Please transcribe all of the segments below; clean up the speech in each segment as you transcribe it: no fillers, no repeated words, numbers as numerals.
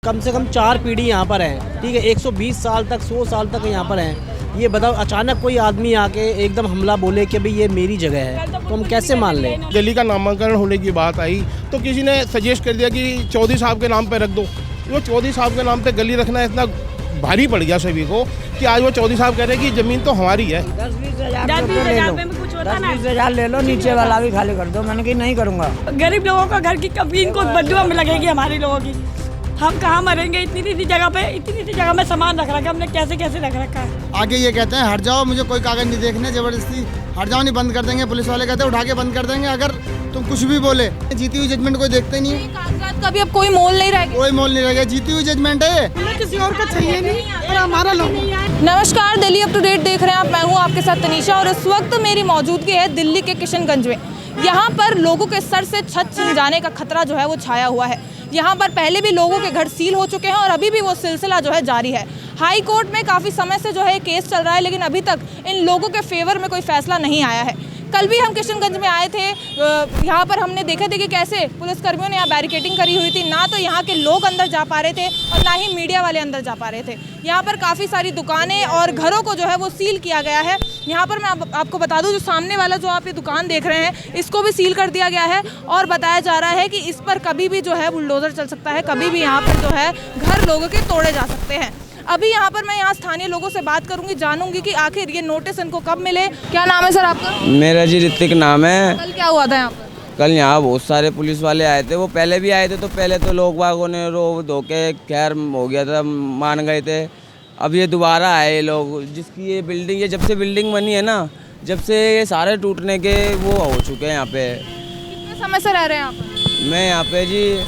कम से कम 4 पीढ़ी यहाँ पर हैं, ठीक है, 120 साल तक 100 साल तक यहाँ पर हैं। ये बताओ अचानक कोई आदमी आके एकदम हमला बोले कि भाई ये मेरी जगह है, तो हम कैसे मान लें? गली का नामांकन होने की बात आई तो किसी ने सजेस्ट कर दिया कि चौधरी साहब के नाम पे रख दो। वो चौधरी साहब के नाम पे गली रखना इतना भारी पड़ गया सभी को कि आज वो चौधरी साहब कह रहे हैं कि ज़मीन तो हमारी है। 10-20 ले लो, नीचे वाला भी खाली कर दो। मैंने कहा नहीं करूँगा। गरीब लोगों का घर की कभी इनको बदुआ में लगेगी हमारे लोगों की। हम कहाँ मरेंगे? इतनी जगह पे, इतनी जगह में सामान रख रखा है हमने, कैसे कैसे रख रखा है। आगे ये कहते हैं हट जाओ, मुझे कोई कागज नहीं देखने, जबरदस्ती हट जाओ, नहीं बंद कर देंगे। पुलिस वाले कहते हैं उठा के बंद कर देंगे अगर तुम कुछ भी बोले। जीती हुई जजमेंट कोई देखते नहीं है। कागजात का भी अब कोई मोल नहीं रह गया। कोई मोल नहीं रह गया, जीती हुई जजमेंट है। किसी और का चाहिए नहीं और हमारा लोग। नमस्कार, दिल्ली अप टू डेट देख रहे हैं आप। मैं हूं आपके साथ तनीषा और इस वक्त मेरी मौजूदगी है दिल्ली के किशनगंज में। यहाँ पर लोगों के सर से छत छिन जाने का खतरा जो है वो छाया हुआ है। यहाँ पर पहले भी लोगों के घर सील हो चुके हैं और अभी भी वो सिलसिला जो है जारी है। हाई कोर्ट में काफ़ी समय से जो है केस चल रहा है, लेकिन अभी तक इन लोगों के फेवर में कोई फैसला नहीं आया है। कल भी हम किशनगंज में आए थे, यहाँ पर हमने देखे थे कि कैसे पुलिसकर्मियों ने यहाँ बैरिकेडिंग करी हुई थी। ना तो यहाँ के लोग अंदर जा पा रहे थे और ना ही मीडिया वाले अंदर जा पा रहे थे। यहाँ पर काफ़ी सारी दुकानें और घरों को जो है वो सील किया गया है। यहाँ पर मैं आपको बता दूँ, जो सामने वाला जो आप ये दुकान देख रहे हैं, इसको भी सील कर दिया गया है और बताया जा रहा है कि इस पर कभी भी जो है बुलडोज़र चल सकता है, कभी भी यहाँ पर जो है घर लोगों के तोड़े जा सकते हैं। अभी यहाँ पर मैं यहाँ स्थानीय लोगों से बात करूंगी, जानूंगी कि आखिर ये नोटिस इनको कब मिले। क्या नाम है सर आपका? मेरा जी ऋतिक नाम है। कल क्या हुआ था यहाँ पर? कल यहाँ बहुत सारे पुलिस वाले आए थे। वो पहले भी आए थे तो पहले तो लोग बागों ने रो धो के खैर हो गया था, मान गए थे। अब ये दोबारा आए ये लोग, जिसकी ये बिल्डिंग, ये जब से बिल्डिंग बनी है ना, जब से ये सारे टूटने के वो हो चुके हैं यहाँ पे। कितने समय से रह रहे हैं यहाँ पर? मैं यहाँ पे जी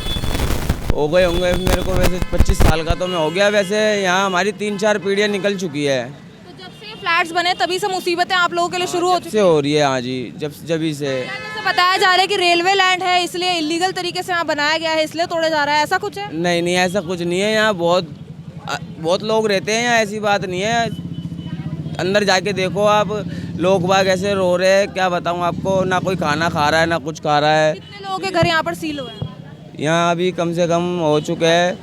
हो गए होंगे, मेरे को वैसे 25 साल का तो मैं हो गया। वैसे यहाँ हमारी 3-4 पीढ़ियाँ निकल चुकी है। तो जब से फ्लैट्स बने तभी से मुसीबतें आप लोगों के लिए शुरू हो चुकी से हो रही है। हाँ जी, जब से जैसे बताया जा रहा है कि रेलवे लैंड है इसलिए इलीगल तरीके से यहाँ बनाया गया है, इसलिए तोड़े जा रहा है, ऐसा कुछ है? नहीं, ऐसा कुछ नहीं है। यहाँ बहुत लोग रहते हैं, यहाँ ऐसी बात नहीं है। अंदर जाके देखो आप, लोग बाग ऐसे रो रहे हैं, क्या बताऊँ आपको। ना कोई खाना खा रहा है, ना कुछ खा रहा है। कितने लोगों के घर यहाँ पर सील हुए हैं? यहाँ अभी कम से कम हो चुके हैं।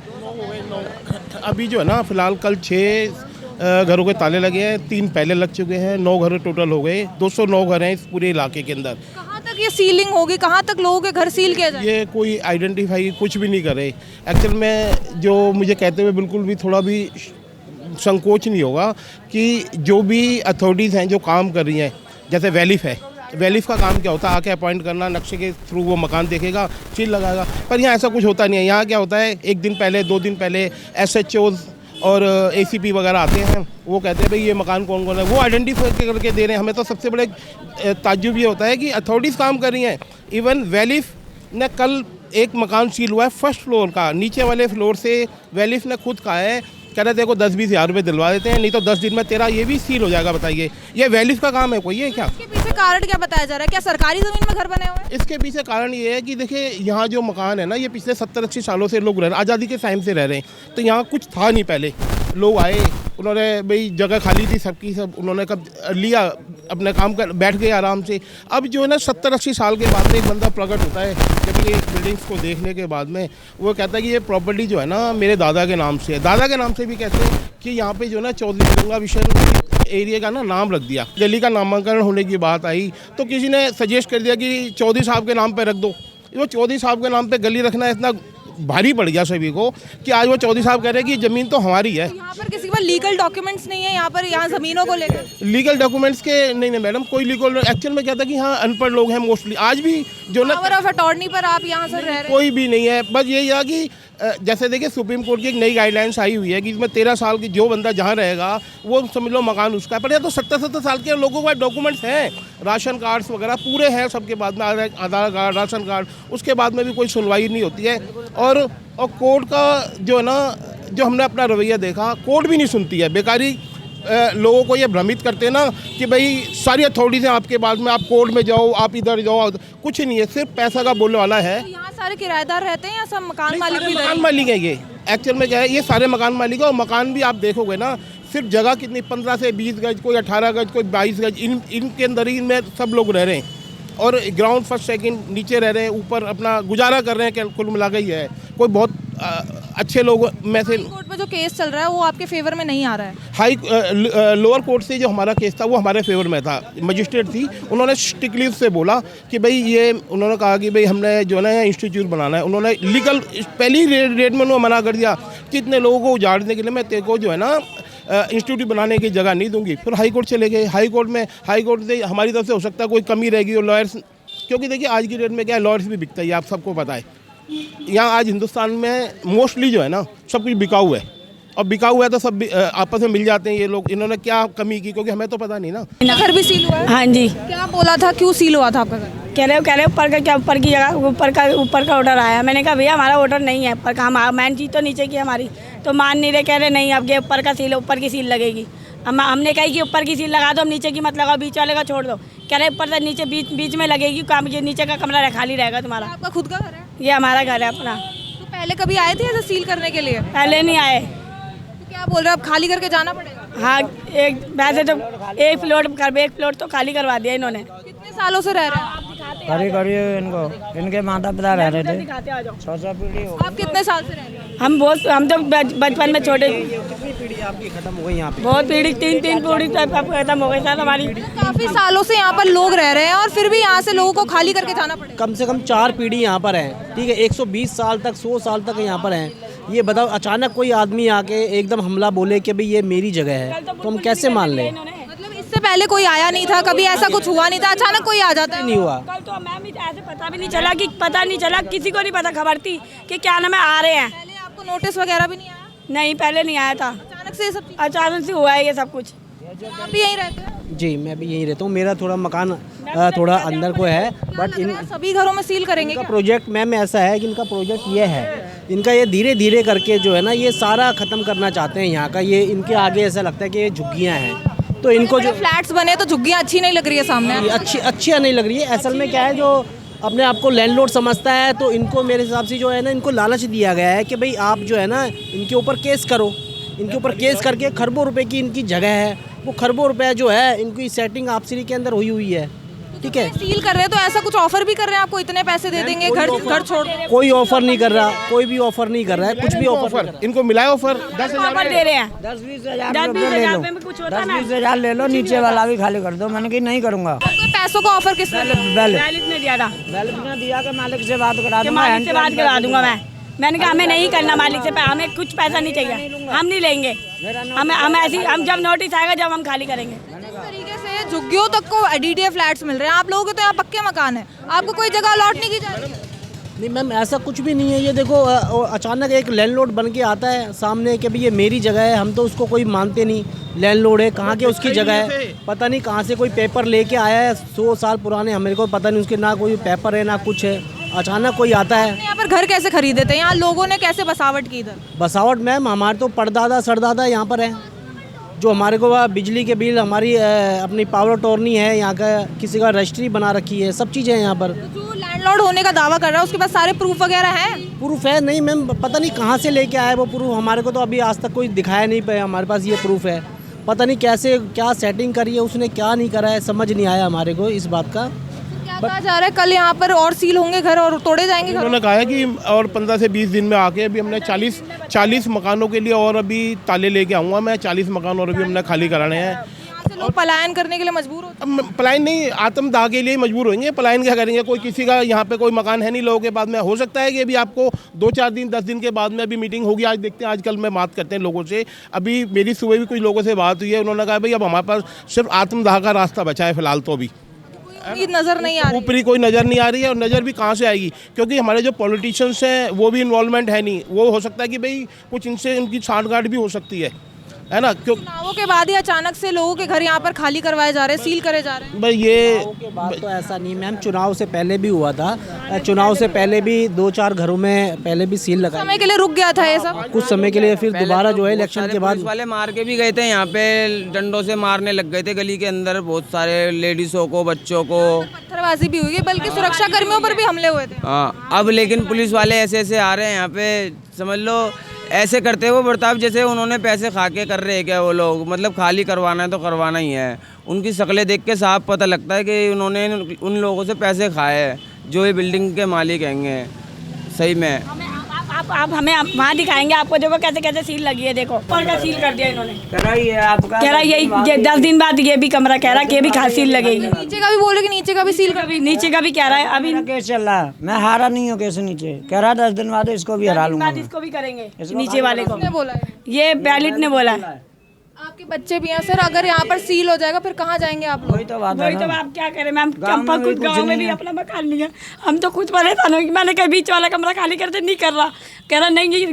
अभी जो है ना फिलहाल कल 6 घरों के ताले लगे हैं, 3 पहले लग चुके हैं, 9 घर टोटल हो गए। 209 घर हैं इस पूरे इलाके के अंदर। कहाँ तक ये सीलिंग होगी? कहाँ तक लोगों के घर सील किया जाए? ये कोई आइडेंटिफाई कुछ भी नहीं करे। एक्चुअल में जो मुझे कहते हुए बिल्कुल भी थोड़ा भी संकोच नहीं होगा कि जो भी अथॉरिटीज़ हैं जो काम कर रही हैं, जैसे वैलिफ है, वैलिफ का काम क्या होता है? आके अपॉइंट करना, नक्शे के थ्रू वो मकान देखेगा, सील लगाएगा। पर यहाँ ऐसा कुछ होता नहीं है। यहाँ क्या होता है, 1 दिन पहले 2 दिन पहले SHOs और ACP वगैरह आते हैं, वो कहते हैं भाई ये मकान कौन कौन है, वो आइडेंटिफाई करके दे रहे हैं। हमें तो सबसे बड़े ताज्जुब ये होता है कि अथॉरिटीज़ काम कर रही हैं। इवन वैलिफ ने कल एक मकान सील हुआ है फर्स्ट फ्लोर का, नीचे वाले फ्लोर से वैलिफ ने खुद कहा है, कह रहे देखो 10-20 हज़ार रुपये दिलवा देते हैं, नहीं तो 10 दिन में तेरा ये भी सील हो जाएगा। बताइए, ये वैलिफ का काम है कोई? ये क्या इसके पीछे कारण क्या बताया जा रहा है? क्या सरकारी ज़मीन में घर बने हुए हैं? इसके पीछे कारण ये है कि देखिए यहाँ जो मकान है ना, ये पिछले 70-80 सालों से लोग रह रहे हैं, आज़ादी के टाइम से रह रहे हैं। तो यहाँ कुछ था नहीं पहले। लोग आए, उन्होंने भाई जगह खाली थी सबकी, सब उन्होंने कब लिया, अपने काम कर बैठ गए आराम से। अब जो है ना 70-80 साल के बाद में एक बंदा प्रकट होता है, जब ये बिल्डिंग्स को देखने के बाद में वो कहता है कि ये प्रॉपर्टी जो है ना मेरे दादा के नाम से है। दादा के नाम से भी कहते हैं कि यहाँ पे जो है ना चौधरी गंगा विषय एरिया का ना नाम रख दिया। दिल्ली का नामांकन होने की बात आई तो किसी ने सजेस्ट कर दिया कि चौधरी साहब के नाम पे रख दो। वो चौधरी साहब के नाम पे गली रखना इतना भारी पड़ गया सभी को कि आज वो चौधरी साहब कह रहे हैं कि ज़मीन तो हमारी है। यहाँ पर किसी के पास लीगल डॉक्यूमेंट्स नहीं है यहाँ ज़मीनों को लेकर? लीगल डॉक्यूमेंट्स के नहीं मैडम, कोई लीगल एक्चुअल में क्या था कि यहाँ अनपढ़ लोग हैं मोस्टली। आज भी जो ना पावर ऑफ अटॉर्नी पर आप यहाँ से रह रहे हैं? कोई भी नहीं है। बस यही है कि जैसे देखिए सुप्रीम कोर्ट की एक नई गाइडलाइंस आई हुई है कि इसमें 13 साल की जो बंदा जहाँ रहेगा वो समझ लो मकान उसका है। पर यह तो 70-70 साल के लोगों के पास डॉक्यूमेंट्स हैं, राशन कार्ड्स वगैरह पूरे हैं सबके बाद में, आधार कार्ड, राशन कार्ड, उसके बाद में भी कोई सुनवाई नहीं होती है। और कोर्ट का जो है ना, जो हमने अपना रवैया देखा, कोर्ट भी नहीं सुनती है। बेकारी लोगों को ये भ्रमित करते हैं ना कि भाई सारी अथॉरिटीज़ हैं आपके बाद में, आप कोर्ट में जाओ, आप इधर जाओ, कुछ नहीं है, सिर्फ पैसा का बोलने वाला है। तो यहाँ सारे किराएदार रहते हैं या सब मकान मालिक भी? मकान मालिक है ये। एक्चुअल में क्या है, ये सारे मकान मालिक है। और मकान भी आप देखोगे ना, सिर्फ जगह कितनी 15 से 20 गज, कोई 18 गज, कोई 22 गज, इनके अंदर ही में सब लोग रह रहे हैं। और ग्राउंड फर्स्ट सेकंड नीचे रह रहे हैं, ऊपर अपना गुजारा कर रहे हैं। कुल मिला के ही है, कोई बहुत अच्छे लोगों में से कोर्ट में जो केस चल रहा है वो आपके फेवर में नहीं आ रहा है। लोअर कोर्ट से जो हमारा केस था वो हमारे फेवर में था। मजिस्ट्रेट थी, उन्होंने स्ट्रिक्टली से बोला कि भाई ये, उन्होंने कहा कि भाई हमने जो है ना इंस्टीट्यूट बनाना है। उन्होंने लीगल पहली रेट में उन्होंने मना कर दिया कि इतने लोगों को उजाड़ने के लिए मैं तेरे को जो है ना इंस्टीट्यूट बनाने की जगह नहीं दूंगी। फिर हाई कोर्ट चले गए। हाई कोर्ट से हमारी तरफ से हो सकता है कोई कमी रहेगी और लॉयर्स, क्योंकि देखिए आज की डेट में क्या है, लॉयर्स भी बिकता है, आप सबको पता है। यहाँ आज हिंदुस्तान में मोस्टली जो है ना सब कुछ बिका हुआ है, और बिका हुआ है तो सब आपस में मिल जाते हैं ये लोग। इन्होंने क्या कमी की, क्योंकि हमें तो पता नहीं ना। घर भी सील हुआ है? हाँ जी। क्या बोला था, क्यों सील हुआ था आपका घर? कह रहे ऊपर का, क्या ऊपर की जगह, ऊपर का ऑर्डर आया। मैंने कहा भैया हमारा ऑर्डर नहीं है ऊपर का, हम मैन चीज़ तो नीचे की हमारी, तो मान नहीं रहे। कह रहे नहीं, अब ये ऊपर का सील, ऊपर की सील लगेगी। हमने कहा कि ऊपर की सील लगा दो, हम नीचे की मत लगाओ, बीच वाले का छोड़ दो। कह रहे ऊपर से नीचे बीच में लगेगी, काम ये नीचे का कमरा खाली रहेगा तुम्हारा। आपका खुद का घर है? ये हमारा घर है अपना। तो पहले कभी आए थे ऐसे सील करने के लिए? पहले नहीं आए। तो क्या बोल रहे हो, अब खाली करके जाना पड़ेगा? हाँ, वैसे तो एक फ्लोर तो खाली करवा दिया इन्होंने। कितने सालों से रह रहे हैं? करीब इनके माता पिता रह रहे थे। आप कितने साल से रह रहे हैं? हम तो बचपन में छोटे, कितनी पीढ़ी आपकी खत्म हो गई यहाँ पे? बहुत पीढ़ी, तीन पीढ़ी खत्म हो गई सर हमारी। काफी सालों से यहाँ पर लोग रह रहे हैं और फिर भी यहाँ से लोगों को खाली करके जाना पड़ेगा। कम से कम 4 पीढ़ी यहाँ पर है, ठीक है। 120 साल तक, 100 साल तक यहाँ पर हैं। ये बताओ, अचानक कोई आदमी आके एकदम हमला बोले कि भाई ये मेरी जगह है, तो हम कैसे मान लें? मतलब इससे पहले कोई आया नहीं था, कभी ऐसा कुछ हुआ नहीं था, अचानक कोई आ जाता है? नहीं हुआ। कल तो मैम ऐसे पता भी नहीं चला, किसी को नहीं पता, खबर थी कि क्या नाम है आ रहे हैं। पहले आपको नोटिस वगैरह भी नहीं आया? नहीं, पहले नहीं आया था, अचानक से ये सब चीज़? अचानक से हुआ है ये सब कुछ। आप भी यहीं रहते हैं? जी, मैं भी यहीं रहता हूँ। मेरा थोड़ा मकान थोड़ा अंदर को है, बट इन सभी घरों में सील करेंगे इनका क्या? प्रोजेक्ट मैम ऐसा है कि इनका प्रोजेक्ट ये है, इनका ये धीरे धीरे करके जो है ना ये सारा ख़त्म करना चाहते हैं यहाँ का। ये इनके आगे ऐसा लगता है कि ये झुग्गियाँ हैं, तो इनको जो फ्लैट्स बने तो झुग्गियाँ अच्छी नहीं लग रही है सामने? ये अच्छी नहीं लग रही है। असल में क्या है, जो अपने आप को लैंडलॉर्ड समझता है, तो इनको मेरे हिसाब से जो है ना, इनको लालच दिया गया है कि भाई आप जो है ना इनके ऊपर केस करो। इनके ऊपर केस करके खरबों रुपए की इनकी जगह है, वो खरबों रुपए जो है इनकी सेटिंग आपसी के अंदर हुई है, ठीक है। सील कर रहे हैं तो ऐसा कुछ ऑफर भी कर रहे हैं आपको, इतने पैसे दे देंगे, घर छोड़? कोई ऑफर नहीं कर रहा, कोई भी ऑफर नहीं कर रहा है, कुछ भी ऑफर। इनको मिला है ऑफर 10,000 ऑफर दे रहे हैं। 10-20 10-20 में कुछ होता है ना। 10-20 हज़ार ले लो, नीचे वाला भी खाली कर दो। मैंने कहा नहीं करूँगा। आपको पैसों का ऑफर किसने दिया? मालिक ने दिया था, ने दिया कि मालिक से बात करा कि दूंगा, मालिक से बात करा दूंगा मैं। मैंने कहा हमें नहीं करना मालिक से, हमें कुछ पैसा नहीं चाहिए, हम नहीं लेंगे। हम ऐसी, हम जब नोटिस आएगा जब हम खाली करेंगे। इस तरीके से झुग्गियों तक को डीडीए फ्लैट्स मिल रहे हैं। आप लोगों के तो यहाँ पक्के मकान है, आपको कोई जगह अलॉट नहीं की जा रही है? नहीं मैम, ऐसा कुछ भी नहीं है। ये देखो, अचानक एक लैंडलॉर्ड बन के आता है सामने कि भाई ये मेरी जगह है, हम तो उसको कोई मानते नहीं। लैंडलॉर्ड है, कहाँ के उसकी जगह है, पता नहीं कहाँ से कोई पेपर लेके आया है 100 साल पुराने, हमें को पता नहीं उसके, ना कोई पेपर है ना कुछ है। अचानक कोई आता है। यहाँ पर घर कैसे खरीदे थे? यहाँ लोगों ने कैसे बसावट की इधर? बसावट मैम, हमारे तो परदादा सरदादा यहाँ पर हैं, जो हमारे को बिजली के बिल, हमारी अपनी पावर टोरनी है, यहाँ का किसी का रजिस्ट्री बना रखी है, सब चीज़ें हैं यहाँ पर। तो जो लैंडलॉर्ड होने का दावा कर रहा है उसके पास सारे प्रूफ वगैरह हैं? प्रूफ है? नहीं मैम, पता नहीं कहाँ से लेके आया वो प्रूफ, हमारे को तो अभी आज तक कोई दिखाया नहीं पाया। हमारे पास ये प्रूफ है, पता नहीं कैसे क्या सेटिंग करी है उसने, क्या नहीं करा है, समझ नहीं आया हमारे को इस बात का। क्या कहा जा रहा है, कल यहाँ पर और सील होंगे घर और तोड़े जाएंगे घर? उन्होंने कहा है कि और 15 से 20 दिन में आके अभी हमने 40 मकानों के लिए और अभी ताले लेके आऊँगा मैं। 40 मकान और अभी हमने खाली कराने हैं। यहाँ से लोग पलायन करने के लिए मजबूर होते हैं? अब पलायन नहीं, आत्मदाह के लिए मजबूर होंगे। पलायन क्या करेंगे, कोई किसी का यहाँ पे कोई मकान है नहीं लोगों के बाद में। हो सकता है कि अभी आपको 2-4 दिन 10 दिन के बाद में अभी मीटिंग होगी। आज देखते हैं, आजकल में बात करते हैं लोगों से। अभी मेरी सुबह भी कुछ लोगों से बात हुई है, उन्होंने कहा भाई अब हमारे पास सिर्फ आत्मदाह का रास्ता बचा है फिलहाल। तो अभी उम्मीद नजर नहीं आ रही। ऊपरी कोई नज़र नहीं आ रही है, और नज़र भी कहाँ से आएगी, क्योंकि हमारे जो पॉलिटिशियंस हैं वो भी इन्वॉल्वमेंट है नहीं। वो हो सकता है कि भाई कुछ इनसे इनकी छांटगांठ भी हो सकती है ना। क्यों चुनावों के बाद ही अचानक से लोगों के घर यहाँ पर खाली करवाए जा रहे हैं, सील करे जा रहे हैं? भाई ये के बाद तो ऐसा नहीं मैम, चुनाव से पहले भी हुआ था। चुनाव से पहले भी 2-4 घरों में पहले भी सील लगा, समय के लिए रुक गया था ये सब? कुछ समय के लिए, फिर दोबारा जो है इलेक्शन के बाद पुलिस वाले मार के भी गए थे, यहाँ पे डंडों से मारने लग गए थे गली के अंदर, बहुत सारे लेडीज़ों को, बच्चों को। पत्थरबाजी भी हुई है, बल्कि सुरक्षा कर्मियों पर भी हमले हुए थे। हाँ, अब लेकिन पुलिस वाले ऐसे आ रहे हैं यहाँ पे, समझ लो ऐसे करते वो बर्ताव जैसे उन्होंने पैसे खा के कर रहे हैं क्या वो लोग। मतलब खाली करवाना है तो करवाना ही है। उनकी शक्लें देख के साफ पता लगता है कि उन्होंने उन लोगों से पैसे खाए हैं जो ये बिल्डिंग के मालिक हैंगे। सही में आप आप हमें वहाँ दिखाएंगे आपको, देखो कैसे कैसे सील लगी है, देखो ऊपर का सील कर दिया इन्होंने। कह रहा यही 10 दिन बाद ये भी कमरा कह रहा कि ये भी खास सील लगेगी। नीचे का भी बोल रहे कि नीचे का भी सील कर, नीचे का भी कह रहा है अभी केस चल रहा है, मैं हारा नहीं हूँ केस नीचे, कह रहा 10 दिन बाद इसको भी हरा लूंगा। इसको भी करेंगे नीचे वाले को। किसने बोला है? ये बैलिट ने बोला है। आपके बच्चे भी हैं सर, अगर यहाँ पर सील हो जाएगा फिर कहाँ जाएंगे आप लोग? वही तो बात है वही तो आप क्या करें मैम, चंपा खुद गाँव में भी अपना मकान नहीं है, हम तो खुद परेशान हो। मैंने कहा बीच वाला कमरा खाली कर दे, नहीं कर रहा, कह रहा नहीं ये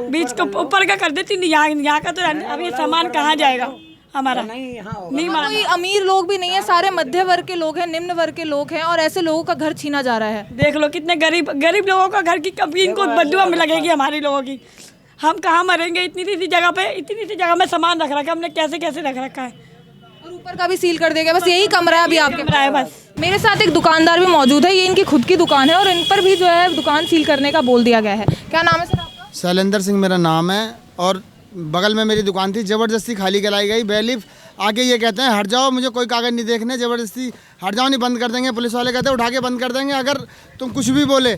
बीच को ऊपर का कर देती, यहाँ का तो अब ये सामान कहाँ जाएगा हमारा। नहीं माना। कोई अमीर लोग भी नहीं है, सारे मध्य वर्ग के लोग हैं, निम्न वर्ग के लोग हैं, और ऐसे लोगों का घर छीना जा रहा है। देख लो कितने गरीब लोगों का घर की कभी इनको बदुआ में लगेगी हमारे लोगों की। हम कहाँ मरेंगे, इतनी सी जगह पे, इतनी सी जगह में सामान रख रखा है हमने, कैसे कैसे रख रखा है। और ऊपर का भी सील कर देगा, बस यही कमरा है अभी आपके कमरा है बस। मेरे साथ एक दुकानदार भी मौजूद है, ये इनकी खुद की दुकान है और इन पर भी जो है दुकान सील करने का बोल दिया गया है। क्या नाम है सर आपका? शैलेंद्र सिंह मेरा नाम है, और बगल में मेरी दुकान थी, ज़बरदस्ती खाली कराई गई। बैलिफ आके ये कहते हैं हट जाओ, मुझे कोई कागज़ नहीं देखने, ज़बरदस्ती हट जाओ, नहीं बंद कर देंगे। पुलिस वाले कहते हैं उठा के बंद कर देंगे, अगर तुम कुछ भी बोले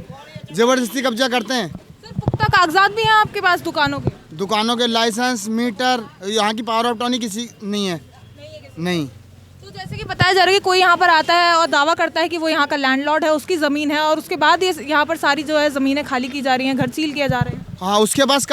ज़बरदस्ती कब्जा करते हैं। सर पुख्ता कागजात भी हैं आपके पास दुकानों के लाइसेंस, मीटर, यहाँ की पावर ऑफ टर्नी किसी नहीं है, नहीं। तो जैसे कि बताया जा रहा है कि कोई यहाँ पर आता है और दावा करता है कि वो यहाँ का लैंडलॉर्ड है, उसकी ज़मीन है, और उसके बाद ये यहाँ पर सारी जो है ज़मीनें खाली की जा रही हैं, घर सील किए जा रहे हैं। हाँ, उसके पास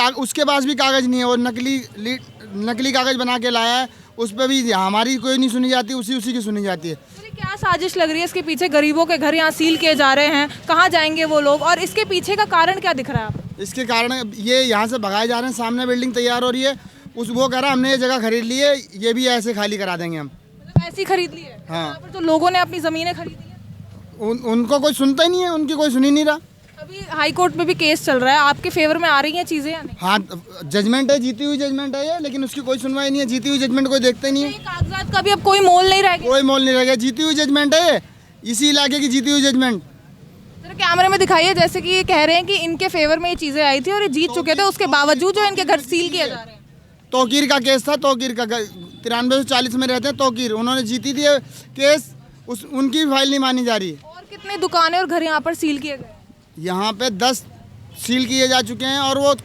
भी कागज़ नहीं है, और नकली कागज़ बना के लाया है, उस पर भी हमारी कोई नहीं सुनी जाती, उसी की सुनी जाती है। तो ये क्या साजिश लग रही है इसके पीछे? गरीबों के घर यहाँ सील किए जा रहे हैं, कहाँ जाएंगे वो लोग, और इसके पीछे का कारण क्या दिख रहा है आपको? इसके कारण ये यहाँ से भगाए जा रहे हैं, सामने बिल्डिंग तैयार हो रही है, वो कह रहा हमने ये जगह खरीद ली है, ये भी ऐसे खाली करा देंगे हम। मतलब ऐसी खरीद ली है? हाँ। यहाँ पर तो लोगों ने अपनी ज़मीनें खरीदी है। उनको कोई सुनता ही नहीं है, उनकी कोई सुनी नहीं रहा। अभी हाई कोर्ट में भी केस चल रहा है, आपके फेवर में आ रही हैं चीज़ें या नहीं? हाँ, जजमेंट है, जीती हुई जजमेंट है ये, लेकिन उसकी कोई सुनवाई नहीं है। जीती हुई जजमेंट कोई देखता ही नहीं है। कागजात का भी अब कोई मोल नहीं रह गया? कोई मोल नहीं रह गया, जीती हुई जजमेंट है ये, इसी इलाके की जीती हुई जजमेंट। जरा कैमरे में दिखाइए, जैसे कि ये कह रहे हैं कि इनके फेवर में ये चीज़ें आई थी और ये जीत चुके थे, उसके बावजूद जो इनके घर सील किए जा रहे हैं। तोकीर का केस था, तोकीर का 93 से 40 में रहते हैं तोकीर, उन्होंने जीती थी केस, उनकी फाइल नहीं मानी जा रही है। और कितने दुकानें और घर यहाँ पर सील किए गए? यहाँ पे 10 सील किए जा चुके हैं, और वो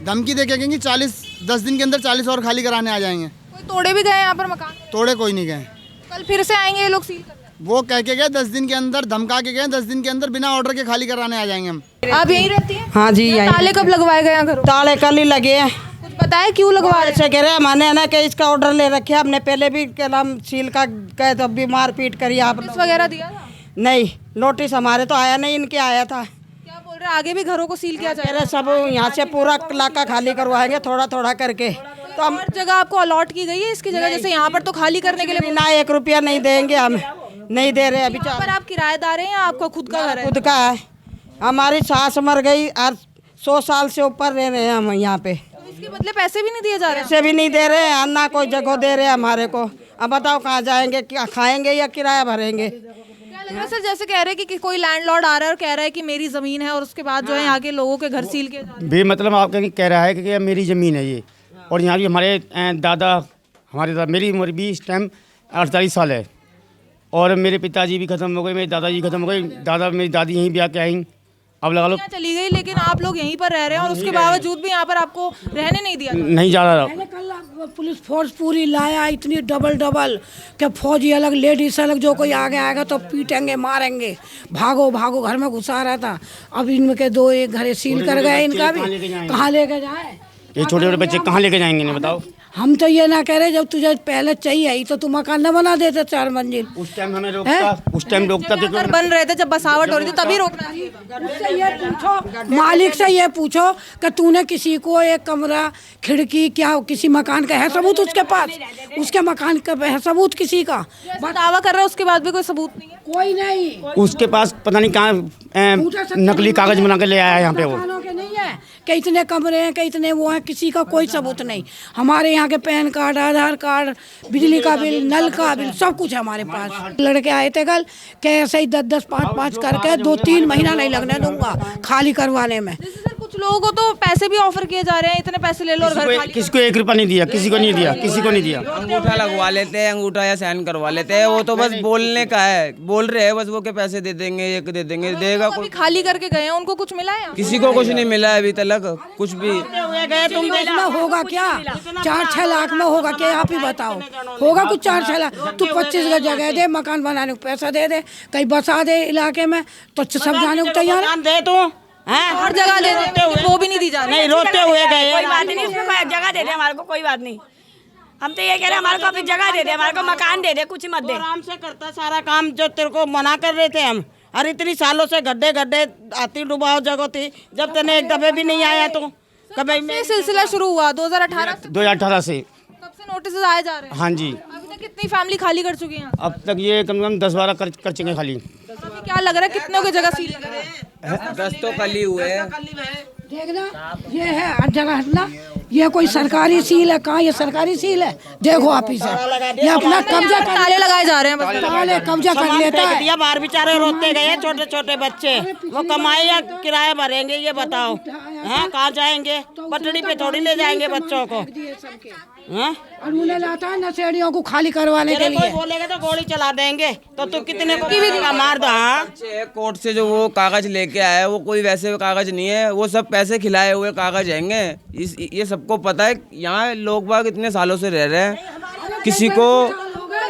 धमकी दे के कहेंगे 10 दिन के अंदर 40 और खाली कराने आ जाएंगे। कोई तोड़े भी गए यहाँ पर मकान? तोड़े कोई नहीं गए, कल फिर से आएंगे ये लोग सील करने? वो कह के गए 10 दिन के अंदर, धमका के गए 10 दिन के अंदर बिना ऑर्डर के खाली कराने आ जाएंगे हम। आप यहीं रहती हैं? हाँ जी, यहीं। ताले कब लगवाए गए हैं घरों? ताले कल ही लगे हैं। कुछ पता है क्यों लगवा रहे ऐसे कह रहे हैं, मैंने है ना कि इसका ऑर्डर ले रखे, हमने पहले भी क्या नाम सील का कहे तो भी मारपीट करी आप नोटिस वगैरह दिया था? नहीं, नोटिस हमारे तो आया नहीं, इनके आया था। क्या बोल रहे हैं, आगे भी घरों को सील किया कह जाएगा? रहे सब यहाँ से पूरा इलाका खाली करवाएंगे थोड़ा थोड़ा करके। तो हम हर जगह आपको अलॉट की गई है इसकी जगह? जैसे यहाँ पर तो खाली करने के लिए ना 1 रुपया नहीं देंगे, हम नहीं दे रहे अभी। यहाँ पर आप किराएदार हैं या आपका खुद का घर है? खुद का है, हमारी सास मर गई और 100 साल से ऊपर रह रहे हैं हम यहाँ पे। तो इसके बदले पैसे भी नहीं दिए जा रहे? पैसे भी नहीं दे रहे हैं, ना कोई जगह दे रहे हैं हमारे को। अब बताओ कहाँ जाएंगे, क्या खाएंगे या किराया भरेंगे? क्या लग रहा है सर, जैसे कह रहे हैं कि कोई लैंडलॉर्ड आ रहा है और कह रहा है कि मेरी ज़मीन है, और उसके बाद जो है यहाँ के लोगों के घर सील किए जा रहे हैं? बेमतलब आप कह रहा है कि ये मेरी ज़मीन है ये, और यहाँ भी हमारे मेरी उम्र भी इस टाइम 48 साल है, और मेरे पिताजी भी ख़त्म हो गए, मेरे दादाजी ख़त्म हो गए, मेरी दादी यहीं ब्याह के आई, अब लगा लो यहाँ चली गई, लेकिन आप लोग यहीं पर रह रहे हैं, और उसके बावजूद भी यहाँ पर आपको रहने नहीं दिया? नहीं जा रहा। कल पुलिस फोर्स पूरी लाया, इतनी डबल कि फौजी अलग लेडीज अलग, जो कोई आगे आएगा तो पीटेंगे मारेंगे, भागो घर में घुसा रहा था। अब इनके 2-1 घर सील कर गए, इनका भी कहाँ लेके जाए? ये छोटे छोटे बच्चे कहाँ लेके जाएंगे इन्हें बताओ? हम तो ये ना कह रहे, जब तुझे पहले चाहिए तो तू मकान न बना देते 4 मंजिल। उस टाइम हमें रोकता अगर बन रहे थे, जब बसावट हो रही थी तभी रोकना चाहिए। उससे ये पूछो, मालिक से ये पूछो कि तूने किसी को एक कमरा, खिड़की, क्या किसी मकान का है सबूत उसके पास? उसके मकान का है सबूत किसी का? दावा कर रहा है, उसके बाद भी कोई सबूत नहीं है? कोई नहीं। उसके पास पता नहीं कहाँ नकली कागज बना के ले आया यहाँ पे वो। नहीं है कि इतने कमरे हैं, कि इतने वो हैं, किसी का कोई सबूत नहीं। हमारे यहाँ के पैन कार्ड, आधार कार्ड, बिजली का बिल, नल का बिल, सब कुछ है हमारे पास। लड़के आए थे कल कि ऐसे ही 10-10, 5-5 करके 2-3 महीना नहीं लगने दूंगा खाली करवाने में। जैसे सर कुछ लोगों को तो पैसे भी ऑफर किए जा रहे हैं, इतने पैसे ले लो और घर खाली। किसी को 1 रुपया नहीं दिया, किसी को नहीं दिया, किसी को नहीं दिया। अंगूठा लगवा लेते हैं, अंगूठा या साइन करवा लेते हैं, वो तो बस बोलने का है, बोल रहे हैं बस वो के पैसे दे देंगे, ये दे देंगे, देगा अभी खाली करके गए हैं, उनको कुछ मिला है? किसी को कुछ नहीं मिला है अभी तक कुछ भी। इसमें होगा क्या? 4-6 लाख में होगा क्या? आप ही बताओ, होगा कुछ 4-6 लाख? तू 25 गज जगह दे, मकान बनाने को पैसा दे दे, कहीं बसा दे इलाके में, तो सब जाने को तैयार दे तू और जगह दे दे, वो भी नहीं दी जा रही। नहीं, रोते हुए गए। कोई बात नहीं, इसमें कोई जगह दे दे हमारे को, कोई बात नहीं। हम तो ये कह रहे हैं हमारे को अपनी जगह दे दे, हमारे को मकान दे दे, कुछ मत दे। आराम से करता सारा काम जो तेरे को मना कर रहे थे हम। और इतनी सालों से गड्ढे गड्ढे आती डुबाओ जगह थी, जब तने एक दफे भी नहीं आया तो कभी ये सिलसिला शुरू हुआ 2018 से। तब से नोटिस आए जा रहे हैं। हाँ जी, अभी तक कितनी फैमिली खाली कर चुकी हैं? अब तक ये कम से कम 10-12 कर चुके हैं खाली। अभी क्या लग रहा है कितनों की जगह सील लग रही है? 10 तो कल ही हुए हैं। देखना, ये है हर जगह हटना। ये कोई सरकारी सील है? कहाँ ये सरकारी सील है? देखो ऑफिस है, ये अपना कब्जा कर, ताले लगाए जा रहे हैं बस। ताले कब्जा कर लेता है। दिया बाहर बेचारे रोते गए, छोटे छोटे बच्चे, वो कमाई या किराया भरेंगे? ये बताओ, हैं कहाँ जाएंगे? पटड़ी पे थोड़ी ले जाएंगे बच्चों को, हैं? और उन्हें लाता है नशेड़ियों को खाली करवाने के लिए। कोई बोलेगा तो गोली चला देंगे, तो तू कितने को मार दो। हाँ, कोर्ट से जो वो कागज लेके आया वो कोई वैसे कागज नहीं है, वो सब पैसे खिलाए हुए कागज हैंगे। ये सबको पता है, यहाँ लोग बाग इतने सालों से रह रहे हैं, किसी को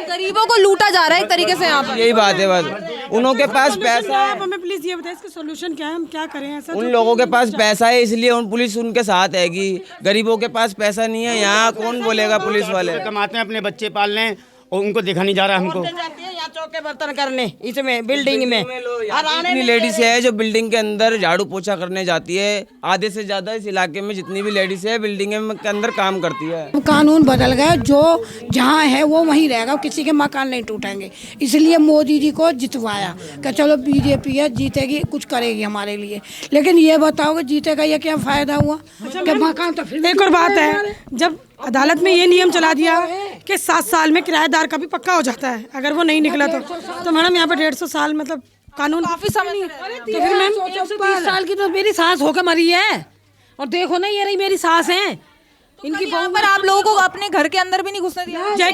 गरीबों को लूटा जा रहा है एक तरीके से। यहाँ पर यही बात है, बस उन्हों के पास पैसा है। हमें प्लीज ये बताइए इसका सोल्यूशन क्या है, हम क्या करें? ऐसा उन लोगों के पास पैसा है इसलिए उन पुलिस उनके साथ हैगी, गरीबों के पास पैसा नहीं है, यहाँ कौन बोलेगा? पुलिस वाले कमाते हैं, अपने बच्चे पालने, और उनको देखा नहीं जा रहा हमको। जाती है यहाँ चौके बर्तन करने इसमें बिल्डिंग में, और इतनी लेडीज है जो बिल्डिंग के अंदर झाड़ू पोछा करने जाती है। आधे से ज्यादा इस इलाके में जितनी भी लेडीज है बिल्डिंग के अंदर काम करती है। कानून बदल गए, जो जहाँ है वो वहीं रहेगा, किसी के मकान नहीं टूटेंगे। इसलिए मोदी जी को जितवाया कि चलो बीजेपी है, जीतेगी, कुछ करेगी हमारे लिए। लेकिन ये बताओ कि जीतेगा ये क्या फायदा हुआ कि मकान तो फिर। एक और बात है, जब अदालत में ये नियम चला दिया कि 7 साल में किराएदार का भी पक्का हो जाता है, अगर वो नहीं निकला तो मैडम यहाँ पे 150 साल मतलब कानून काफी समय तो फिर मैम 120 साल की तो मेरी सास होकर मरी है, और देखो ना ये रही मेरी सास है। इनकी यहाँ पर आप लोगों को अपने घर के अंदर भी नहीं घुसने दिया?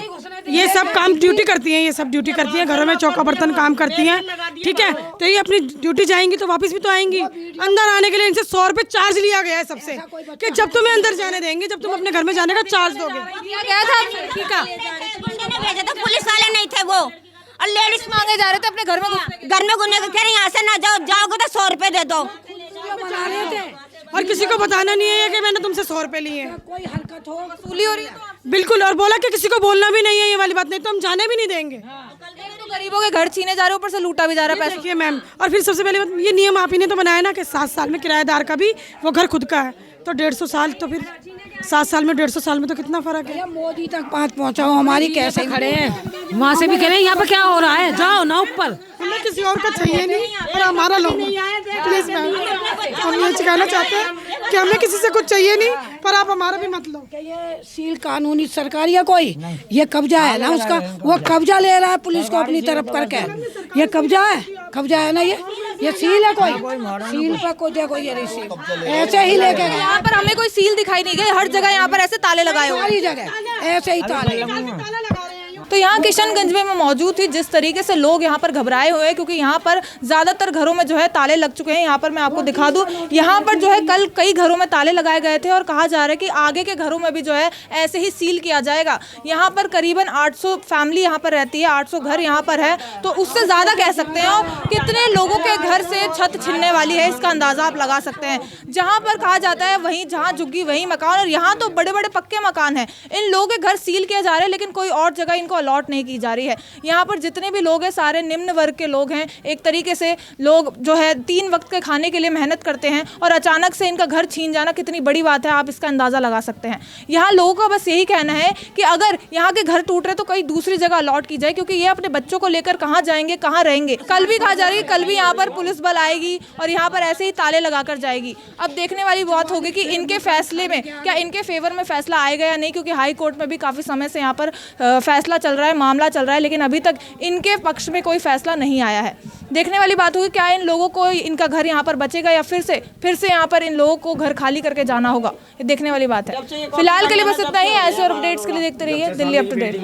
ये सब काम ड्यूटी करती हैं, ये सब ड्यूटी करती हैं, घरों में चौका बर्तन काम करती हैं, ठीक है। तो ये अपनी ड्यूटी जाएंगी तो वापस भी तो आएंगी। अंदर आने के लिए इनसे 100 रुपये चार्ज लिया गया है सबसे, कि जब तुम्हें अंदर जाने देंगे, जब तुम अपने घर में जाने का चार्ज दोगे। क्या था? ठीक है, तो पुलिस वाले नहीं थे वो, और लेडीज मांगे जा रहे थे अपने घर में घुसने को, कह रहे यहाँ से ना जाओ, जाओगे तो 100 रुपए दे दो। बना रहे थे, और किसी को बताना नहीं है कि मैंने तुमसे 100 रुपये लिए। कोई हरकत हो वसूली हो रही है। बिल्कुल, और बोला कि किसी को बोलना भी नहीं है ये वाली बात, नहीं तो हम जाने भी नहीं देंगे। तो गरीबों के घर छीने जा रहे, ऊपर से लूटा भी जा रहा है पैसा। देखिए मैम, और फिर सबसे पहले बात, ये नियम आप ही ने तो बनाया ना कि 7 साल में किराएदार का भी वो घर खुद का है, तो 150 साल, तो फिर 7 साल में 150 साल में तो कितना फर्क है। मोदी तक बात पहुंचाओ, हमारी कैसे खड़े हैं, वहाँ से भी कह रहे हैं यहाँ पे क्या हो रहा है, जाओ ना ऊपर। हमें किसी और का चाहिए नहीं, और हमारा लोग प्लीज मैम, हम ये कहना चाहते हैं कि हमें किसी से कुछ चाहिए नहीं, पर आप हमारा भी मत लो। ये सील कानूनी सरकारी है कोई? ये कब्जा है ना उसका, वो कब्जा ले रहा है पुलिस को अपनी तरफ करके। ये कब्जा है ना, ये सील है कोई? सील पे कोई देखो ये सील ऐसे ही लेके गए। यहाँ पर हमें कोई सील दिखाई नहीं गई, हर जगह यहाँ पर ऐसे ताले लगाए हुए, सारी जगह ऐसे ही ताले। तो यहाँ किशनगंज में मैं मौजूद थी, जिस तरीके से लोग यहाँ पर घबराए हुए हैं, क्योंकि यहाँ पर ज़्यादातर घरों में जो है ताले लग चुके हैं। यहाँ पर मैं आपको दिखा दूँ, यहाँ पर जो है कल कई घरों में ताले लगाए गए थे, और कहा जा रहा है कि आगे के घरों में भी जो है ऐसे ही सील किया जाएगा। यहाँ पर करीबन 800 फैमिली यहाँ पर रहती है, 800 घर यहाँ पर है, तो उससे ज़्यादा कह सकते हैं। कितने लोगों के घर से छत छिनने वाली है, इसका अंदाज़ा आप लगा सकते हैं। जहाँ पर कहा जाता है वहीं जहाँ झुग्गी वहीं मकान, और यहाँ तो बड़े बड़े पक्के मकान हैं। इन लोगों के घर सील किए जा रहे हैं, लेकिन कोई और जगह इनको अलॉट नहीं की जा रही है। यहाँ पर जितने भी लोग हैं सारे निम्न वर्ग के लोग हैं। एक तरीके से लोग जो है 3 वक्त के खाने के लिए मेहनत करते हैं, और अचानक से इनका घर छीन जाना कितनी बड़ी बात है, आप इसका अंदाज़ा लगा सकते हैं। यहाँ लोगों का बस यही कहना है कि अगर यहाँ के घर टूट रहे तो कहीं दूसरी जगह अलॉट की जाए, क्योंकि ये अपने बच्चों को लेकर कहाँ जाएंगे, कहाँ रहेंगे। कल भी कहा जा रही है कल भी यहाँ पर पुलिस बल आएगी और यहाँ पर ऐसे ही ताले लगाकर जाएगी। अब देखने वाली बात होगी कि इनके फैसले में क्या इनके फेवर में फैसला आएगा या नहीं, क्योंकि हाई कोर्ट में भी काफ़ी समय से यहाँ पर फैसला चल रहा है, मामला चल रहा है, लेकिन अभी तक इनके पक्ष में कोई फैसला नहीं आया है। देखने वाली बात होगी क्या इन लोगों को इनका घर यहाँ पर बचेगा या फिर से यहाँ पर इन लोगों को घर खाली करके जाना होगा, ये देखने वाली बात है। फिलहाल के लिए बस इतना ही। ऐसे और अपडेट्स के लिए देखते रहिए दिल्ली अप टू डेट।